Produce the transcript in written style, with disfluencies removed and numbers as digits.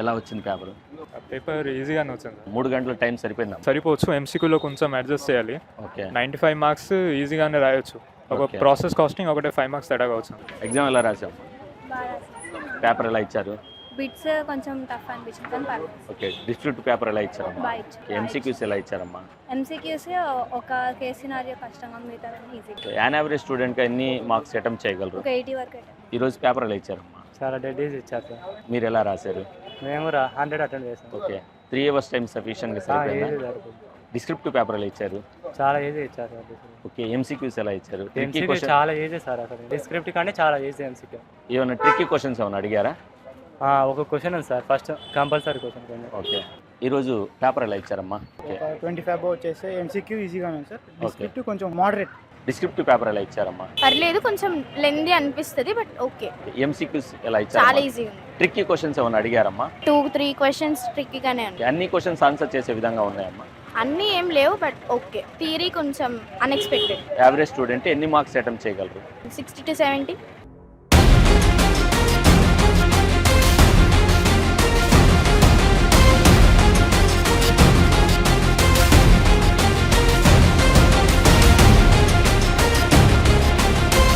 ఎలా వచ్చింది paper? Paper ఈజీగానే వచ్చింది. 3 గంటల టైం సరిపోయిందా? సరిపోవచ్చు, ఎంసీక్యూలో కొంచెం అడ్జస్ట్ చేయాలి. ఓకే. 95 మార్క్స్ ఈజీగానే రాయొచ్చు. ఒక Okay. ప్రాసెస్ కాస్టింగ్ ఒకటే 5 మార్క్స్ తేడాగా వచ్చింది. ఎగ్జామ్ ఎలా రాసావు? బాగా రాసాను. పేపర్ ఎలా ఇచ్చారు? బిట్స్ కొంచెం టఫ్ అనిపించింది కానీ పర్లేదు. ఓకే. డిస్ట్రిక్ట్ పేపర్ ఎలా ఇచ్చారమ్మా? బాగా ఇచ్చారు. ఎంసీక్యూస్ ఎలా ఇచ్చారమ్మా? ఎంసీక్యూస్ ఒక కేస్ సినారియో కష్టంగా మిగతా ఈజీ. యాన్ యావరేజ్ స్టూడెంట్గా ఎన్ని మార్క్స్ అటెంప్ట్ చేయగలరు? ఒక 80 వరకు attempt. ఈరోజు పేపర్ ఎలా ఇచ్చారమ్మా? చాలా డేస్ ఇచ్చారు సార్. మీరు ఎలా రాశారు? మేము 100 అటెండ్ చేసాం. ఓకే. 3 hours టైం సఫిషియెంట్గా సరిపోయిందా? ఈజీ సరిపోయింది. డిస్క్రిప్టివ్ పేపర్ ఎలా ఇచ్చారు? చాలా ఈజీ ఇచ్చారు సార్. ఓకే. ఎంసీక్యూస్ ఎలా ఇచ్చారు? ట్రిక్కీ ఎంసీక్యూ క్వశ్చన్ చాలా ఈజీ సార్. అసలు డిస్క్రిప్ట్ కంటే చాలా ఈజీ ఎంసీక్యూ. ఏమైనా ట్రిక్కీ క్వశ్చన్స్ ఏమైనా అడిగారా? ఒక క్వశ్చన్ ఉంది సార్, ఫస్ట్ కంపల్సరీ క్వశ్చన్ కొంచెం. ఓకే. ఈరోజు పేపర్ ఎలా ఇచ్చారమ్మా? ఓకే. 25 వచ్చేసి ఎంసీక్యూ ఈజీగానే ఉంది సార్. డిస్క్రిప్టివ్ కొంచెం మోడరేట్. డిస్క్రిప్టివ్ పేపర్ ఎలా ఇచ్చారమ్మా? పర్లేదు, కొంచెం లెంగ్దీ అనిపిస్తుంది బట్ ఓకే. ఎంసీక్యూస్ ఎలా చాలా ఇచ్చారు? ఈజీ ఉంది. ట్రిక్కీ క్వశ్చన్స్ ఏమైనా అడిగారమ్మా? 2-3 క్వశ్చన్స్ ట్రిక్కీగానే ఓకే. ఉన్నాయి. అన్ని క్వశ్చన్స్ ఆన్సర్ చేసే విధంగా ఉన్నాయమ్మా? అన్నీ ఏం లేవు బట్ ఓకే. థియరీ కొంచెం అన్ఎక్స్పెక్టెడ్. యావరేజ్ స్టూడెంట్ ఎన్ని మార్క్స్ అటెంప్ట్ చేయగలరు? 60 to 70.